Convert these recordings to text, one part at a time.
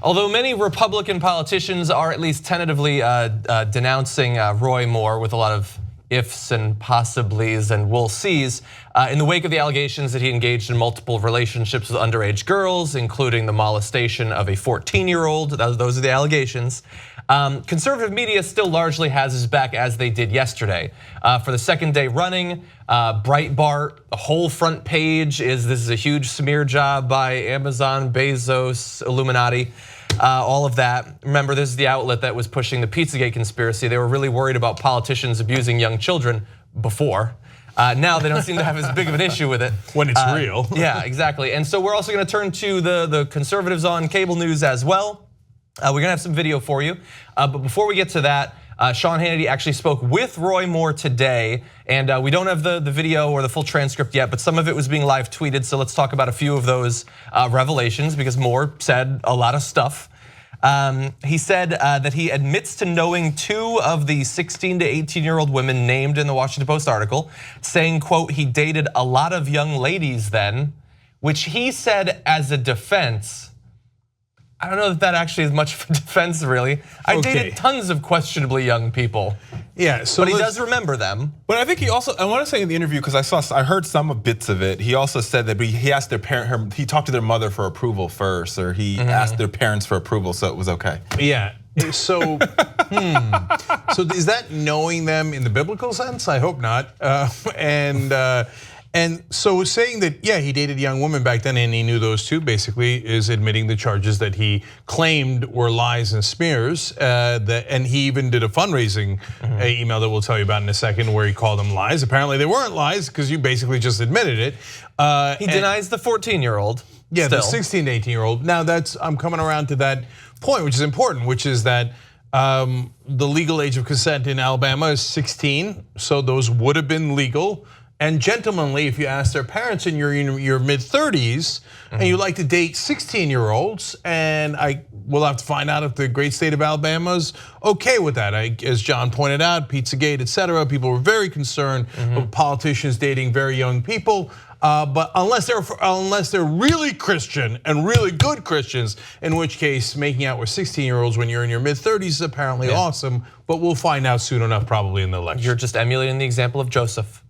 Although many Republican politicians are at least tentatively denouncing Roy Moore with a lot of ifs and possiblies and we'll sees in the wake of the allegations that he engaged in multiple relationships with underage girls, including the molestation of a 14-year-old. Those are the allegations. Conservative media still largely has his back, as they did yesterday. For the second day running, Breitbart, the whole front page this is a huge smear job by Amazon, Bezos, Illuminati. All of that. Remember, this is the outlet that was pushing the Pizzagate conspiracy. They were really worried about politicians abusing young children before. Now they don't seem to have as big of an issue with it. When it's real. Yeah, exactly. And so we're also gonna turn to the conservatives on cable news as well. We're gonna have some video for you. But before we get to that, Sean Hannity actually spoke with Roy Moore today, and we don't have the video or the full transcript yet, but some of it was being live tweeted, so let's talk about a few of those revelations, because Moore said a lot of stuff. He said that he admits to knowing 2 of the 16 to 18-year-old women named in the Washington Post article, saying, quote, he dated a lot of young ladies then, which he said as a defense. I don't know that actually is much of a defense, really. I dated tons of questionably young people. Yeah, so but he does remember them. But I think he also, I want to say in the interview, because I heard some bits of it. He also said that he asked their parent, he talked to their mother for approval first, or he asked their parents for approval, so it was okay. Yeah. So, so is that knowing them in the biblical sense? I hope not. And so saying that, yeah, he dated a young woman back then and he knew those 2 basically is admitting the charges that he claimed were lies and smears. And he even did a fundraising email that we'll tell you about in a second where he called them lies. Apparently they weren't lies because you basically just admitted it. He denies the 14-year-old. Yeah, still. the 16 to 18-year-old. Now I'm coming around to that point, which is important, which is that the legal age of consent in Alabama is 16. So those would have been legal and gentlemanly if you ask their parents in your mid-30s and you like to date 16-year-olds, and I will have to find out if the great state of Alabama's okay with that. As John pointed out, Pizzagate, etc. People were very concerned of politicians dating very young people. But unless they're really Christian and really good Christians, in which case making out with 16-year-olds when you're in your mid-30s is apparently awesome. But we'll find out soon enough, probably in the election. You're just emulating the example of Joseph.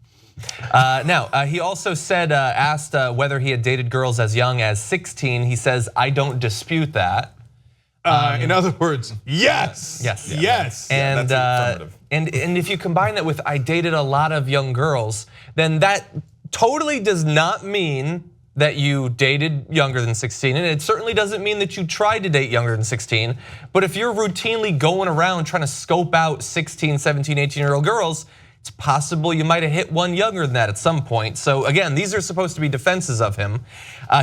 Now, he also said, asked whether he had dated girls as young as 16. He says, I don't dispute that. In other words, yes. Yes. Yes. And if you combine that with I dated a lot of young girls, then that totally does not mean that you dated younger than 16, and it certainly doesn't mean that you tried to date younger than 16. But if you're routinely going around trying to scope out 16, 17, 18-year-old girls, it's possible you might have hit one younger than that at some point. So again, these are supposed to be defenses of him.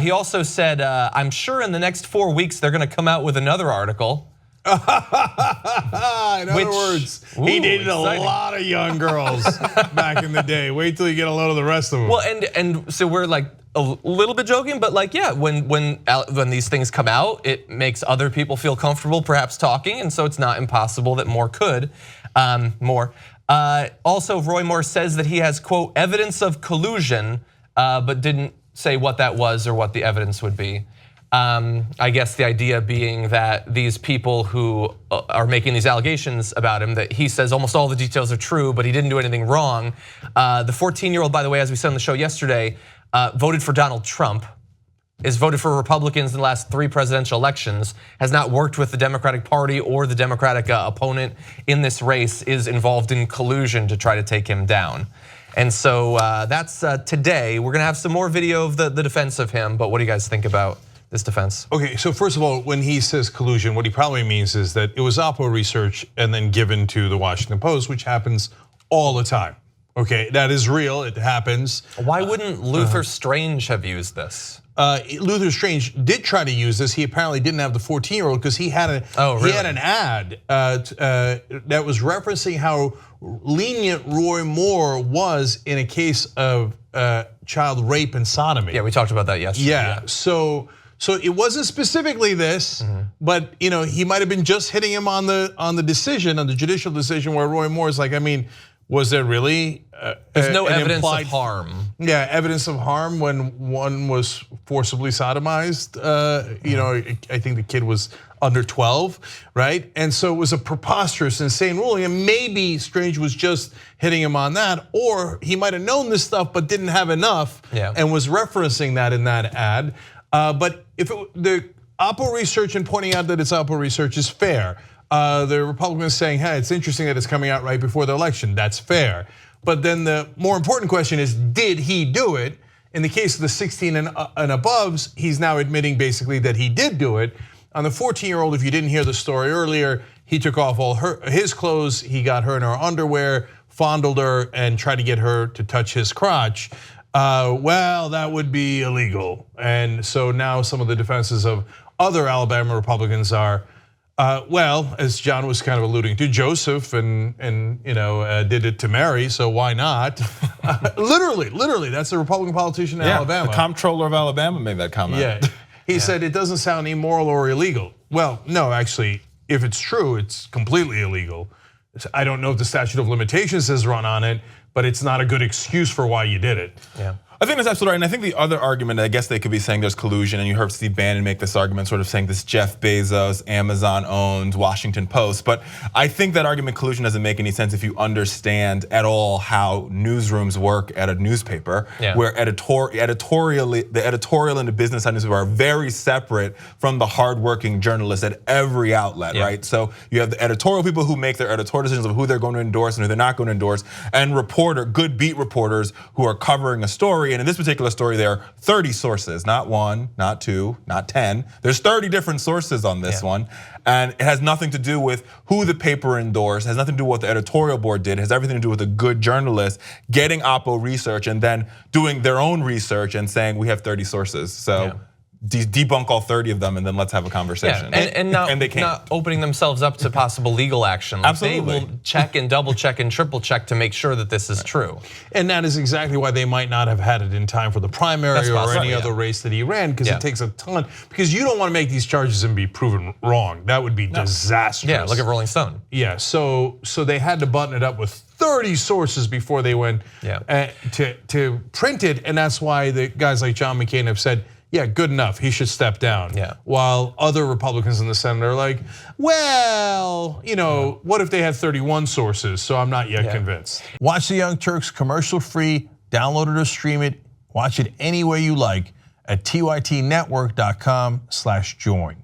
He also said, I'm sure in the next 4 weeks they're gonna come out with another article. In other words, he dated a lot of young girls back in the day. Wait till you get a load of the rest of them. Well, and so we're like a little bit joking, but like, yeah, when these things come out, it makes other people feel comfortable perhaps talking, and so it's not impossible that Moore could. Also, Roy Moore says that he has, quote, evidence of collusion, but didn't say what that was or what the evidence would be. I guess the idea being that these people who are making these allegations about him, that he says almost all the details are true, but he didn't do anything wrong. The 14-year-old, by the way, as we said on the show yesterday, voted for Donald Trump, has voted for Republicans in the last 3 presidential elections, has not worked with the Democratic Party or the Democratic opponent in this race, is involved in collusion to try to take him down. And so that's today. We're gonna have some more video of the defense of him, but what do you guys think about this defense? Okay, so first of all, when he says collusion, what he probably means is that it was Oppo research and then given to the Washington Post, which happens all the time. Okay, that is real, it happens. Why wouldn't Luther Strange have used this? Luther Strange did try to use this. He apparently didn't have the 14-year-old because he had he had an ad that was referencing how lenient Roy Moore was in a case of child rape and sodomy. Yeah, we talked about that yesterday. Yeah. So it wasn't specifically this, but he might have been just hitting him on the decision, on the judicial decision, where Roy Moore is like, I mean, was there really? There's no evidence of harm. Yeah, evidence of harm when one was forcibly sodomized. I think the kid was under 12, right? And so it was a preposterous, insane ruling, and maybe Strange was just hitting him on that, or he might have known this stuff but didn't have enough and was referencing that in that ad. But if the Oppo research and pointing out that it's Oppo research is fair. The Republicans saying, hey, it's interesting that it's coming out right before the election, that's fair. But then the more important question is, did he do it? In the case of the 16 and aboves, he's now admitting basically that he did do it. On the 14-year-old, if you didn't hear the story earlier, he took off all his clothes, he got her in her underwear, fondled her, and tried to get her to touch his crotch. Well, that would be illegal. And so now some of the defenses of other Alabama Republicans are, well, as John was kind of alluding to, Joseph and did it to Mary, so why not? literally, that's a Republican politician in Alabama. The comptroller of Alabama made that comment. Yeah, he said it doesn't sound immoral or illegal. Well, no, actually, if it's true, it's completely illegal. I don't know if the statute of limitations has run on it, but it's not a good excuse for why you did it. Yeah. I think that's absolutely right, and I think the other argument, I guess they could be saying there's collusion, and you heard Steve Bannon make this argument, sort of saying this Jeff Bezos, Amazon owned Washington Post, but I think that argument collusion doesn't make any sense if you understand at all how newsrooms work at a newspaper, where the editorial and the business side of the newspaper are very separate from the hardworking journalists at every outlet, right? So you have the editorial people who make their editorial decisions of who they're going to endorse and who they're not going to endorse, and good beat reporters who are covering a story. And in this particular story, there are 30 sources, not 1, not 2, not 10. There's 30 different sources on this one. And it has nothing to do with who the paper endorsed, has nothing to do with what the editorial board did, it has everything to do with a good journalist getting Oppo research and then doing their own research and saying we have 30 sources. So debunk all 30 of them and then let's have a conversation. And not opening themselves up to possible legal action. Like Absolutely. They will check and double check and triple check to make sure that this is true. And that is exactly why they might not have had it in time for the primary or any other race that he ran, because it takes a ton. Because you don't want to make these charges and be proven wrong. That would be disastrous. Yeah, look at Rolling Stone. Yeah, so they had to button it up with 30 sources before they went to print it, and that's why the guys like John McCain have said, yeah, good enough, he should step down. While other Republicans in the Senate are like, well, what if they had 31 sources? So I'm not yet convinced. Watch the Young Turks commercial free, download it or stream it, watch it any way you like at tytnetwork.com/join.